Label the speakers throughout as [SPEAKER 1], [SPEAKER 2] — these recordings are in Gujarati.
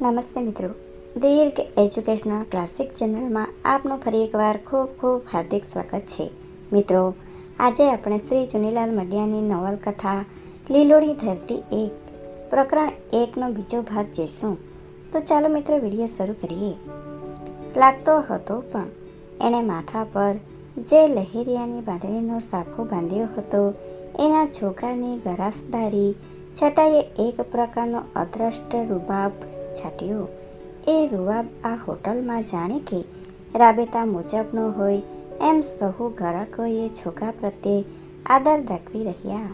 [SPEAKER 1] નમસ્તે મિત્રો, દીર્ઘ એજ્યુકેશનલ ક્લાસિક ચેનલમાં આપનું ફરી એકવાર ખૂબ ખૂબ હાર્દિક સ્વાગત છે. મિત્રો, આજે આપણે શ્રી ચુનીલાલ મડિયાની નવલકથા લીલોડી ધરતી 1 પ્રકરણ 1નો બીજો ભાગ જોઈશું. તો ચાલો મિત્રો વિડીયો શરૂ કરીએ. લાગતો હતો પણ એણે માથા પર જે લહેરિયાની બાંધણીનો સાફો બાંધ્યો હતો એના ઝોકાની ગરાસદારી છટાએ એક પ્રકારનો અદ્રષ્ટ રૂબાબ છાટ્યો. એ રૂબાબ આ હોટલમાં જાણે કે રાબેતા મુજબનો હોય એમ સહુ ગ્રાહકોએ ઝોકા પ્રત્યે આદર દાખવી રહ્યા.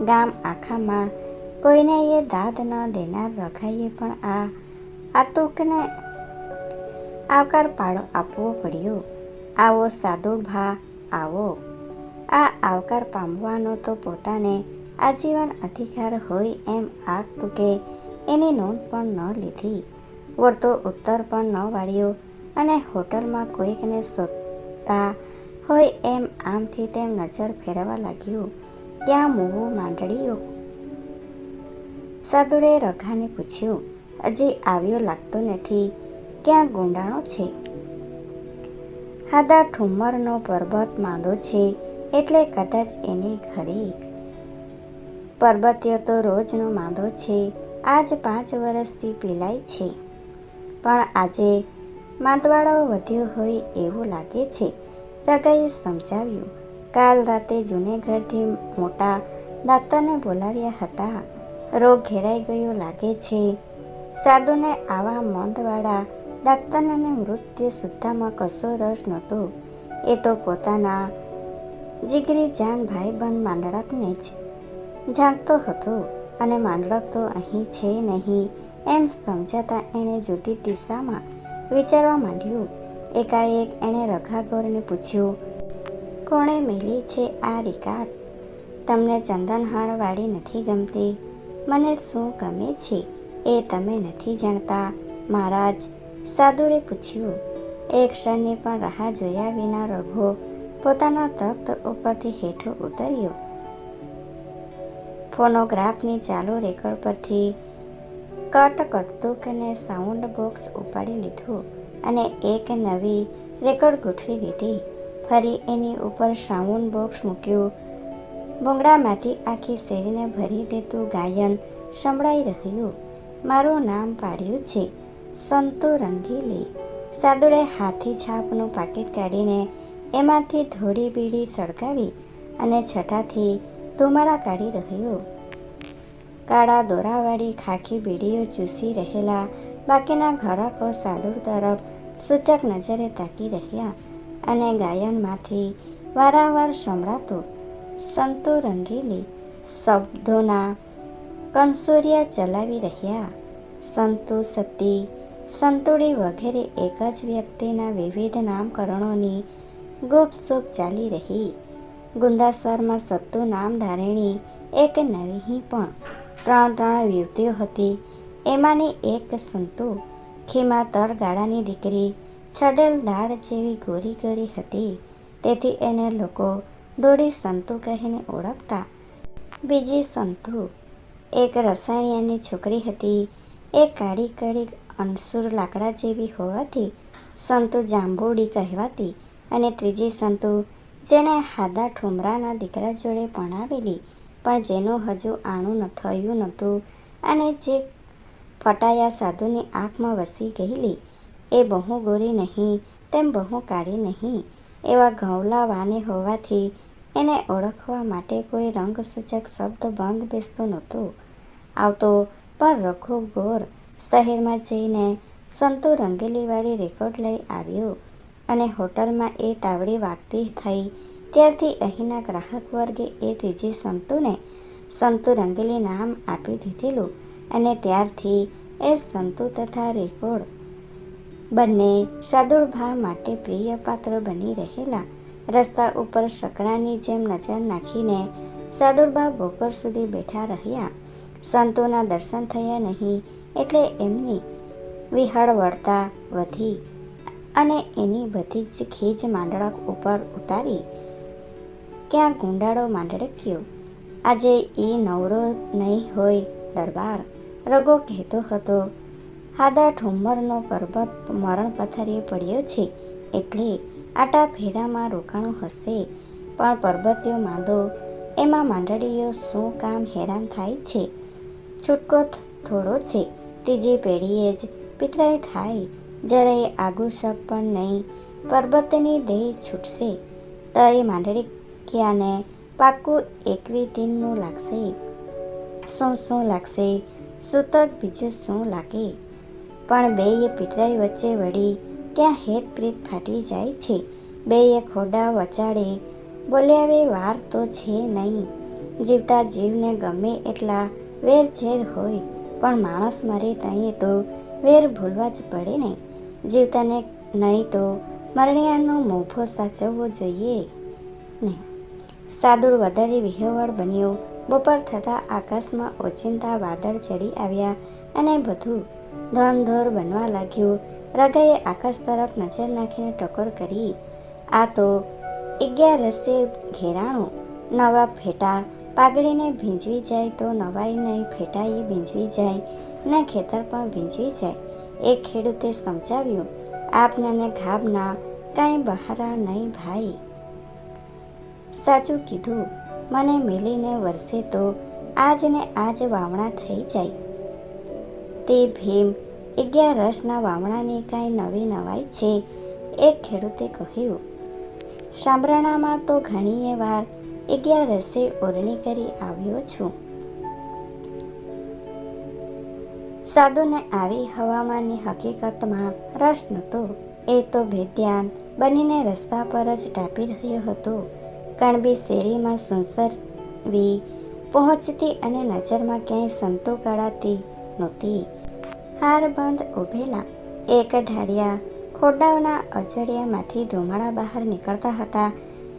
[SPEAKER 1] ગામ આખામાં કોઈને એ દાદ ન દેનાર રઘાએ પણ આ આતુકને આવકાર પાડો આપવો પડ્યો. આવો સાદુભા, આવો. આ આવકાર પામવાનો તો પોતાને આજીવન અધિકાર હોય એમ આગતુકે એની નોંધ પણ ન લીધી. વળતો ઉત્તર પણ ન વાળ્યો અને હોટલમાં કોઈકને શોધતા હોય એમ આમથી તેમ નજર ફેરવવા લાગ્યો. ક્યાં મૂવું માંડળીઓ? સાદુડે રઘાને પૂછ્યું. હજી આવ્યો લાગતો નથી. ક્યાં ગુંડાણો છે? હાદા ઠુમ્મરનો પરબત માંદો છે એટલે કદાચ એની ઘરે. પરબતિયો તો રોજનો માંદો છે. આજ 5 વર્ષથી પીલાય છે, પણ આજે માંદવાળો વધ્યો હોય એવું લાગે છે. રઘાએ સમજાવ્યું. કાલ રાતે જૂનેગઢથી મોટા ડાક્ટરને બોલાવ્યા હતા. રોગ ઘેરાઈ ગયો લાગે છે. સાદુને આવા મંદવાળા ડાક્ટરને મૃત્યુ સુદ્ધામાં કશો રસ નહોતો. એ તો પોતાના જીગરી જાન ભાઈબંધ માંડળકને જ જાણતો હતો અને માંડળક તો અહીં છે નહીં એમ સમજાતા એણે જુદી દિશામાં વિચારવા માંડ્યું. એકાએક એણે રઘાગોરને પૂછ્યું, કોણે મેલી છે આ રિકાર્ડ? તમને ચંદનહારવાળી નથી ગમતી? મને શું ગમે છે એ તમે નથી જાણતા મહારાજ? સાદુડે પૂછ્યું. એક ક્ષણની પણ રાહ જોયા વિના રઘો પોતાના તખ્ત ઉપરથી હેઠો ઉતર્યો. ફોનોગ્રાફની ચાલુ રેકોર્ડ પરથી કટ કરતૂકને સાઉન્ડ બોક્સ ઉપાડી લીધું અને એક નવી રેકોર્ડ ગોઠવી દીધી. ફરી એની ઉપર સાઉન્ડ બોક્સ મૂક્યું. ભૂંગળામાંથી આખી શેરીને ભરી દેતું ગાયન સંભળાઈ રહ્યું. મારું નામ પાડ્યું છે સંતુ રંગીલી. સાદુડે હાથી છાપનું પાકીટ કાઢીને એમાંથી ધોળી બીડી સળગાવી અને છટાથી ધુમાડા કાઢી રહ્યો. કાળા દોરાવાળી ખાખી બીડીઓ ચૂસી રહેલા બાકીના ગ્રાહકો સાદુડ તરફ સૂચક નજરે તાકી રહ્યા અને ગાયનમાંથી વારંવાર સંભળાતો સંતુ રંગીલી શબ્દોના કંસોરિયા ચલાવી રહ્યા. સંતુ, સતી, સંતુડી વગેરે એક જ વ્યક્તિના વિવિધ નામકરણોની ગુપસુપ ચાલી રહી. ગુંદાસરમાં સત્તુ નામ ધારેણી એક નવી પણ 3 યુવતીઓ હતી. એમાંની એક સંતુ, ખીમા તરગાળાની દીકરી, છડેલ દાળ જેવી ગોરી ગોરી હતી. તેથી એને લોકો દોડી સંતુ કહીને ઓળખતા. બીજી સંતુ એક રસાયણિયાની છોકરી હતી. એ કાળી કાળી અણસુર લાકડા જેવી હોવાથી સંતુ જાંબુડી કહેવાતી. અને ત્રીજી સંતુ જેને હાદા ઠુમરાના દીકરા જોડે પરણાવેલી પણ જેનું હજુ આણું થયું નહોતું અને જે ફટાયા સાધુની આંખમાં વસી ગયેલી. એ બહુ ગોરી નહીં તેમ બહુ કાળી નહીં. એવા ઘઉંલા વાની હોવાથી એને ઓળખવા માટે કોઈ રંગસૂચક શબ્દ બંધ બેસતો નહોતો આવતો. પણ રઘુ ગોર શહેરમાં જઈને સંતુ રંગીલીવાળી રેકોર્ડ લઈ આવ્યો અને હોટલમાં એ તાવડી વાગતી થઈ ત્યારથી અહીંના ગ્રાહક વર્ગે એ ત્રીજી સંતુને સંતુ રંગીલી નામ આપી દીધેલું અને ત્યારથી એ સંતુ તથા રેકોર્ડ બંને સાદુડભા માટે પ્રિય પાત્ર બની રહેલા. રસ્તા ઉપર સકડાની જેમ નજર નાખીને સાદુડભા બપોર સુધી બેઠા રહ્યા. સંતુના દર્શન થયા નહીં એટલે એમની વિહળવળતા વધી અને એની બધી જ ખીજ માંડળક ઉપર ઉતારી. ક્યાં ગુંડાળો માંડળક્યો? આજે ઈ નવરો નહીં હોય દરબાર, રઘો કહેતો હતો. હાદા ઠુમ્મરનો પર્વત મરણ પથારીએ પડ્યો છે, એટલે આટા ફેરામાં રોકાણો હશે. પણ પર્વતીયો માંદો, એમાં માંડળીઓ શું કામ હેરાન થાય છે? છૂટકો થોડો છે, ત્રીજી પેઢીએ જ પિતરાઈ થાય. જરાય આગુ શક પણ નહીં. પર્વતની દેહ છૂટશે તો એ માંડળીયાને પાક્કું 21 દિનનું લાગશે. શું લાગશે? સૂતક બીજું શું લાગે? પણ બેય પિતરાઈ વચ્ચે વળી ક્યાં હેત પ્રીત ફાટી જાય છે? બેય ખોડા વચાળે બોલ્યાવે વાર તો છે નહીં. જીવતા જીવને ગમે એટલા વેરઝેર હોય, પણ માણસ મરે તઈએ તો વેર ભૂલવા જ પડે ને. જીવતાને નહીં તો મરણિયાનો મોભો સાચવવો જોઈએ ને. સાદુર વધારે વિહવળ બન્યો. બપોર થતાં આકાશમાં ઓચિંતા વાદળ ચડી આવ્યા અને બધું ધોંધોર બનવા લાગ્યું. રઘાએ આકાશ તરફ નજર નાખીને ટકોર કરી. આ તો 11 ઘેરાણું. નવા ફેટા પાઘડીને ભીંજવી જાય તો નવાઈ નહીં, ફેટાએ ભીંજવી જાય ને ખેતર પણ ભીંજવી જાય. એક ખેડૂતે સમજાવ્યું, આપના ને ઘાબના કાંઈ બહારા નહીં ભાઈ. સાચું કીધું. મને મેલીને વર્ષે તો આજ ને આજ વાવણા થઈ જાય. તે ભીમ 11 વાવણાની કાંઈ નવી નવાઈ છે? એક ખેડૂતે કહ્યું. સાંભરણામાં તો ઘણીએ વાર 11 ઓરણી કરી આવ્યો છું. સાધુને આવી હવામાનની હકીકતમાં રસ નહોતો. એ તો ભેદ્યાન બનીને રસ્તા પર જ ટાપી રહ્યો હતો. કણબી શેરીમાં સુનસરવી પહોંચતી અને નજરમાં ક્યાંય સંતો કળાતી નહોતી. હારબંધ ઊભેલા એક ઢાળિયા ખોડાઓના અજડિયામાંથી ધુમાડા બહાર નીકળતા હતા.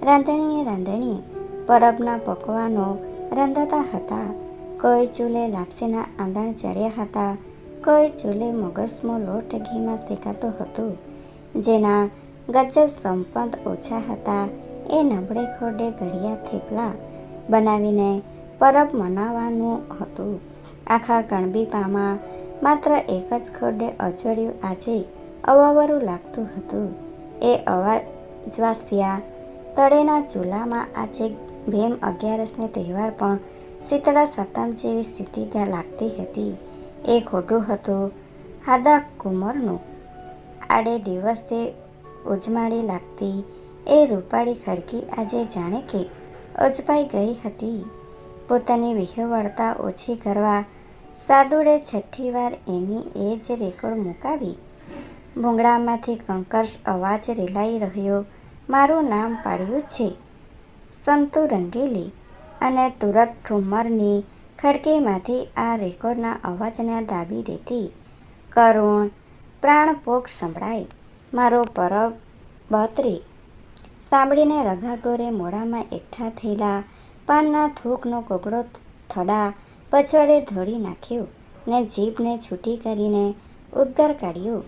[SPEAKER 1] રાંધણીએ પરબના પકવાનો રંધાતા હતા. કોઈ ચૂલે લાપસીના આંદણ ચડ્યા હતા. કોઈ ચૂલે મગસનો લોટ ઘીમાં શેકાતો હતો. જેના ગજ્જ સંપત ઓછા હતા, એ નબળે ખોડે ઘડિયા થેપલા બનાવીને પરબ મનાવવાનું હતું. આખા કણબીપામાં માત્ર એક જ ખોડે અજોડ્યું આજે અવાવરું લાગતું હતું. એ અવાજવાસિયા તળેના ચૂલામાં આજે ભીમ 11ને તહેવાર પણ શીતળા સાતમ જેવી સ્થિતિ લાગતી હતી. એ ખોટું હતું હાદા કુંમરનું. આડે દિવસે ઉજમાળી લાગતી એ રૂપાળી ખડકી આજે જાણે કે અજપાઈ ગઈ હતી. પોતાની વિહવળતા ઓછી કરવા સાદુડે 6ઠ્ઠી વાર એની એ જ રેકોર્ડ મુકાવી. ભૂંગળામાંથી કંકર્ષ અવાજ રેલાઈ રહ્યો. મારું નામ પાડ્યું છે સંતુ રંગેલી, અને તુરત ઠુમ્મરની ખડકીમાંથી આ રેકોર્ડના અવાજને દાબી દેતી કરુણ પ્રાણપોક સંભળાય. મારો પરબત રે! સાંભળીને રઘાગોરે મોઢામાં એકઠા થયેલા પાનના થૂંકનો કોગળો થડા પછવાડે ધોળી નાખ્યો ને જીભને છૂટી કરીને ઉદ્ગાર કાઢ્યો.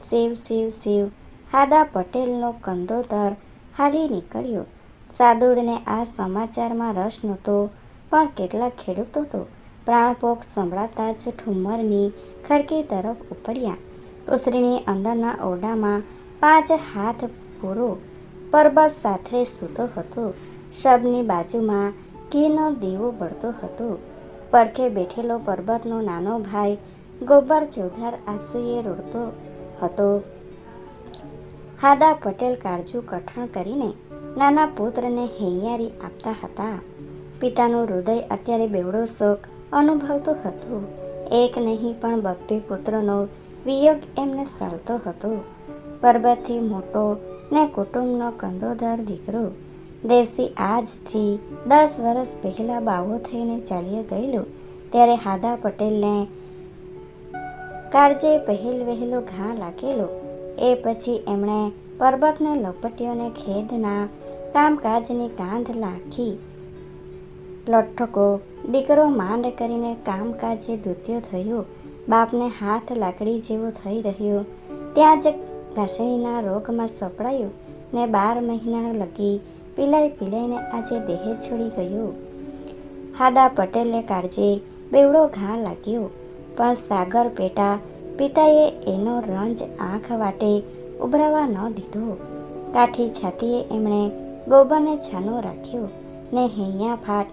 [SPEAKER 1] શિવ શિવ શિવ! હાદા પટેલનો કંદોતર હાલી નીકળ્યો. સાદુડને આ સમાચારમાં રસ નહોતો, પણ કેટલાક ખેડૂતો તો પ્રાણપોક સંભળાતા જ ઠુમ્મરની ખડકી તરફ ઉપડ્યા. ઓસરીની અંદરના ઓરડામાં 5 હાથ પૂરો પરબત સાથે સૂતો હતો. શબની બાજુમાં ઘીનો દીવો બળતો હતો. પડખે બેઠેલો પરબતનો નાનો ભાઈ ગોબર ચોધાર આંસુએ રોડતો હતો. હાદા પટેલ કાળજું કઠણ કરીને નાના પુત્રને હૈયારી આપતા હતા. પિતાનું હૃદય અત્યારે બેવડો શોક અનુભવતું હતું. એક નહીં પણ 2 પુત્રનો વિયોગ એમને સાલતો હતો. પરબતથી મોટો ને કુટુંબનો કંદોદર દીકરો દેવસી આજથી 10 વર્ષ પહેલાં બાવો થઈને ચાલ્યો ગયેલો. ત્યારે હાદા પટેલને કાળજે પહેલવહેલો ઘા લાગેલો. એ પછી એમણે પરબતને લપટ્યો ને ખેડના કામકાજની કાંધ લાખી. લઠ્ઠકો દીકરો માંડ કરીને કામકાજે દૂત્યો થયો. બાપને હાથ લાકડી જેવો થઈ રહ્યો. ત્યાં જ ઘાસણીના રોગમાં સપડાયો ને 12 મહિના લગી પીલાઈને આજે દેહ છોડી ગયો. હાદા પટેલને કાળજે બેવડો ઘા લાગ્યો, પણ સાગર પેટા પિતાએ એનો રંજ આંખ વાટે ઉભરાવા ન દીધો. કાઠી છાતીએ એમણે ગોબરને છાનો રાખ્યો ને હૈયા ફાટ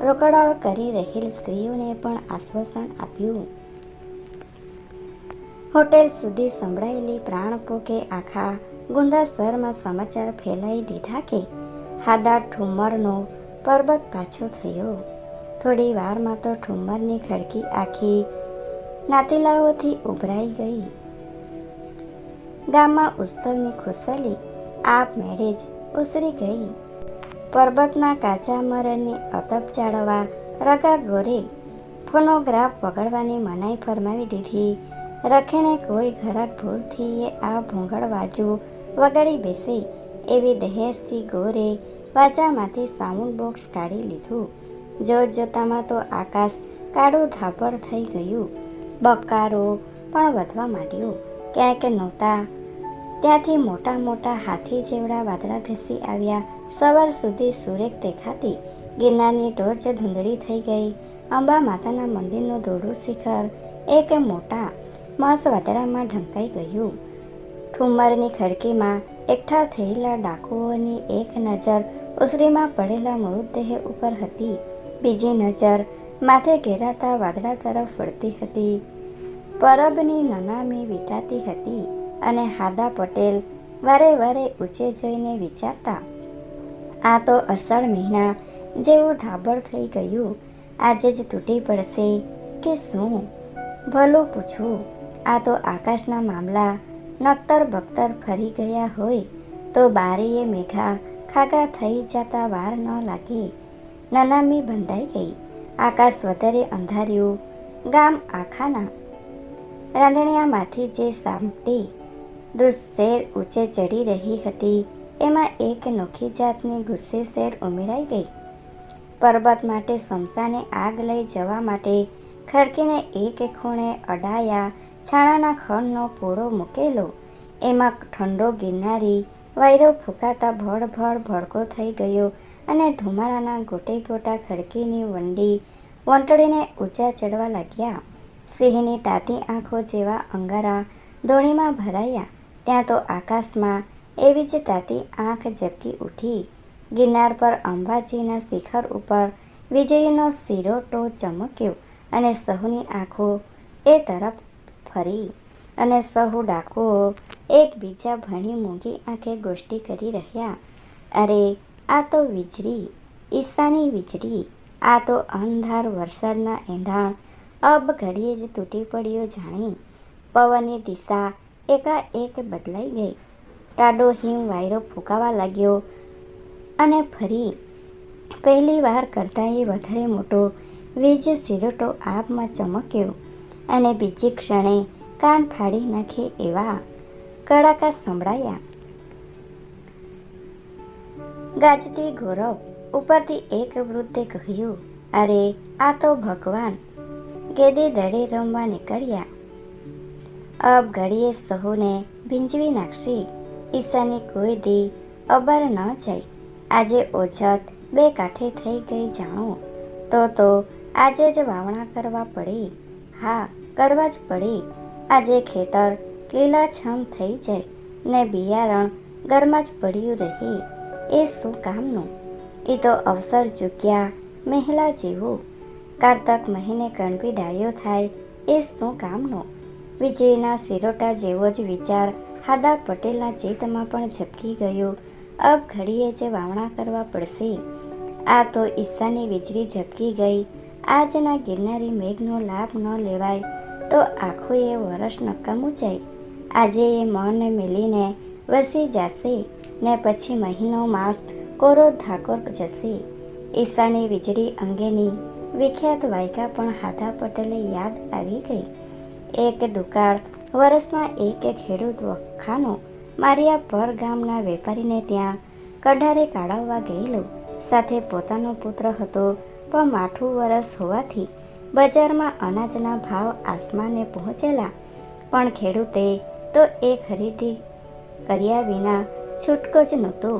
[SPEAKER 1] રોકડાળ કરી રહેલ સ્ત્રીઓને પણ આશ્વાસન આપ્યું. હોટેલ સુધી સંભળાયેલી પ્રાણ પોકે આખા ગુંદા શહેરમાં સમાચાર ફેલાઈ દીધા કે હાદા ઠુમ્મરનો પરબત પાછો થયો. થોડી વારમાં તો ઠુમ્મરની ખડકી આખી નાતીલાઓથી ઉભરાઈ ગઈ. ગામમાં ઉત્સવની ખુશાલી આપમેળે જ ઉસરી ગઈ. પરબતના કાચા મરણની અતપ ચાળવા રગા ગોરે ફોનોગ્રાફ વગાડવાની મનાઈ ફરમાવી દીધી. રખેને કોઈ ઘરાક ભૂલથી એ આ ભૂંગળ વાજુ વગાડી બેસે એવી દહેજથી ગોરે વાજામાંથી સાઉન્ડ બોક્સ કાઢી લીધું. જોતામાં તો આકાશ કાળું ધાબળ થઈ ગયું. બકારો પણ વધવા માંડ્યો. ક્યાંક નહોતા ત્યાંથી મોટા મોટા હાથી જેવડા વાદળા ઘસી આવ્યા. સવાર સુધી સુરેખ દેખાતી ગિરનારની ટોચ ધૂંધળી થઈ ગઈ. અંબા માતાના મંદિરનું ધોળું શિખર એક મોટા મસ વાદળામાં ઢંકાઈ ગયું. ઠુમ્મરની ખડકીમાં એકઠા થયેલા ડાકુઓની એક નજર ઉસરીમાં પડેલા મૃતદેહ ઉપર હતી. બીજી નજર માથે ઘેરાતા વાદળા તરફ વળતી હતી. પરબની નનામી વીંટાતી હતી અને હાદા પટેલ વારે વારે ઊંચે જોઈને વિચારતા, આ તો અષાઢ મહિના જેવું ધાબળ થઈ ગયું. આજે જ તૂટી પડશે કે શું? ભલું પૂછવું. આ તો આકાશના મામલા નક્તર બખ્તર ફરી ગયા હોય તો બારીએ મેઘા ખાગા થઈ જતા વાર ન લાગે. નનામી બંધાઈ ગઈ. આકાશ વધારે અંધાર્યું. ગામ આખાના રાંધણિયામાંથી જે સામટી દુઃશેર ઊંચે ચડી રહી હતી એમાં એક નોખી જાતની ગુસ્સે શેર ઉમેરાઈ ગઈ. પરબત માટે સ્મશાને આગ લઈ જવા માટે ખડકીને એક ખૂણે અડાયા છાણાના ખણનો પૂળો મૂકેલો. એમાં ઠંડો ગિરનારી વાયરો ફૂંકાતા ભળભળ ભડકો થઈ ગયો અને ધુમાડાના ગોટે ગોટા ખડકીની વંડી વંટળીને ઊંચા ચડવા લાગ્યા. સિંહની તાતી આંખો જેવા અંગારા ધોણીમાં ભરાયા. ત્યાં તો આકાશમાં એવી જ તાતી આંખ ઝબકી ઉઠી. ગિરનાર પર અંબાજીના શિખર ઉપર વીજળીનો સિરોટો ચમક્યો અને સહુની આંખો એ તરફ ફરી અને સહુ ડાકુઓ એકબીજા ભણી મૂંગી આંખે ગોષ્ઠી કરી રહ્યા. અરે આ તો વીજળી, ઈશાની વીજળી. આ તો અંધાર વરસાદના એંધાણ અબ ઘડીએ જ તૂટી પડ્યો જાણે. પવનની દિશા એકાએક બદલાઈ ગઈ. ટાઢો હિમ વાયરો ફૂંકાવા લાગ્યો અને ફરી પહેલી વાર કરતાં એ વધારે મોટો વીજ સિરોટો આબમાં ચમક્યો અને બીજી ક્ષણે કાન ફાડી નાખે એવા કડાકા સંભળાયા. ગાજતી ગૌરવ ઉપરથી એક વૃદ્ધે કહ્યું, અરે આ તો ભગવાન ગેદી દડે રમવા નીકળ્યા. અબ ઘડીએ સહુને ભીંજવી નાખશે. ઈશાની કોઈ દી અબર ન જાય. આજે ઓછત બે કાંઠે થઈ ગઈ જાણો. તો આજે જ વાવણા કરવા પડે. હા, કરવા જ પડે. આજે ખેતર લીલાછમ થઈ જાય ને બિયારણ ઘરમાં જ પડ્યું રહે. એ શું કામનું? એ તો અવસર ચૂક્યા મહેલા જેવું. કારતક મહિને કણબી ડાળીઓ થાય એ શું કામનું? વીજળીના સિરોટા જેવો જ વિચાર હાદા પટેલના ચિત્તમાં પણ ઝબકી ગયો. અબ ઘડીએ જ વાવણા કરવા પડશે. આ તો ઈશાની વીજળી ઝબકી ગઈ. આજના ગિરનારી મેઘનો લાભ ન લેવાય તો આખું એ વરસ નકામું જાય. આજે એ મન મેલીને વરસી જશે ને પછી મહિનો માસ કોરો ધાકોર જશે. ઈશાની વીજળી અંગેની વિખ્યાત વાયકા પણ હાદા પટેલે યાદ આવી ગઈ. એક દુકાળ વરસમાં એક ખેડૂત વખાનો માર્યા પર ગામના વેપારીને ત્યાં કઢારે કાઢવવા ગયેલો. સાથે પોતાનો પુત્ર હતો, પણ માઠું વરસ હોવાથી બજારમાં અનાજના ભાવ આસમાને પહોંચેલા. પણ ખેડૂતે તો એ ખરીદી કર્યા વિના છૂટકો જ નહોતો.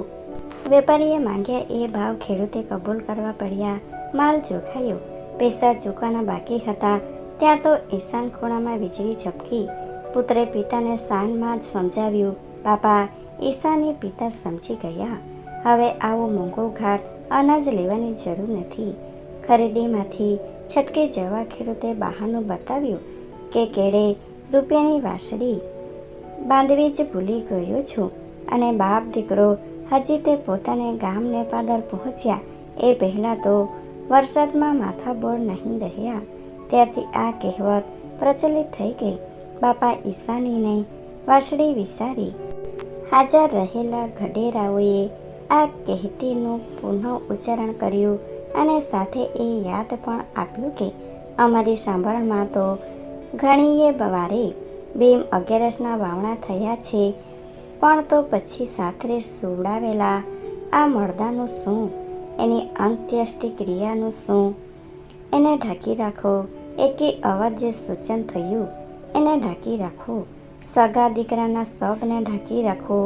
[SPEAKER 1] વેપારીએ માંગ્યા એ ભાવ ખેડૂતે કબૂલ કરવા પડ્યા. માલ જોખાયો. પૈસા ચૂકવાના બાકી હતા ત્યાં તો ઈશાન ખૂણામાં વીજળી ઝબકી. પુત્રે પિતાને શાનમાં જ સમજાવ્યું, બાપા, ઈશાને પિતા સમજી ગયા. હવે આવું મોંઘું ઘાટ અનાજ લેવાની જરૂર નથી. ખરીદીમાંથી છટકી જવા ખેડૂતે બહાનું બતાવ્યું કે કેળે રૂપિયાની વાસળી બાંધવી જ ભૂલી ગયો છું. અને બાપ દીકરો હજી તે પોતાને ગામને પાદર પહોંચ્યા એ પહેલાં તો વરસાદમાં માથાબોળ નહીં રહ્યા. ત્યારથી આ કહેવત પ્રચલિત થઈ ગઈ. બાપા ઈશાનીને વાસળી વિચારી. હાજર રહેલા ગઢેરાઓએ આ કહેતીનું પુનઃ ઉચ્ચારણ કર્યું અને સાથે એ યાદ પણ આપ્યું કે અમારી સાંભળમાં તો ઘણીએ વારે ભીમ 11ના વાવણા થયા છે, પણ તો પછી સાથે સુવડાવેલા આ મળદાનું શું? એની અંત્યેષ્ટિ ક્રિયાનું શું? એને ઢાંકી રાખો. એકે અવાજ જે સૂચન થયું, એને ઢાંકી રાખો. સગા દીકરાના શબને ઢાંકી રાખો.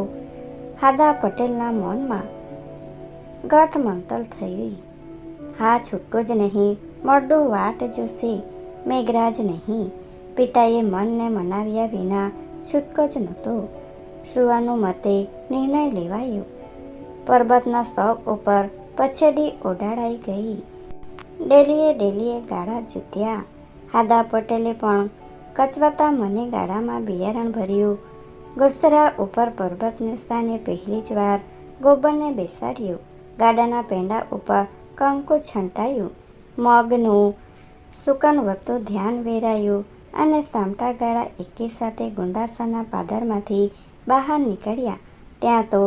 [SPEAKER 1] હાદા પટેલના મૌનમાં ગઠમંતલ થઈ. હા, છૂટકો જ નહીં, મળદું વાટ જોશે, મેઘરાજ નહીં. પિતાએ મનને મનાવ્યા વિના છૂટકો જ નહોતો. સુવાનું મતે નિર્ણય લેવાયો. પર્વતના શબ ઉપર પછેડી ઓડાડાઈ ગઈ. ડેલીએ ગાળા જુત્યા. હાદા પટેલે પણ કચવાતા મને ગાળામાં બિયારણ ભર્યું. ગુસરા ઉપર પર્વતને સ્થાને પહેલી જ વાર ગોબરને બેસાડ્યું. ગાડાના પેંડા ઉપર કંકુ છંટાયું. મગનું સુકનવતું ધ્યાન વેરાયું અને સામટા ગાળા એકી સાથે ગુંદાસરના પાદરમાંથી બહાર નીકળ્યા. ત્યાં તો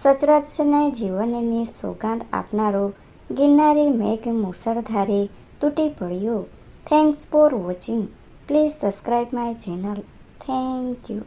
[SPEAKER 1] સચરાચરને જીવનની સોગાંદ આપનારો ગિરનારી મેઘ મુસળધારે તૂટી પડ્યો. Thanks for watching. Please subscribe my channel. Thank you.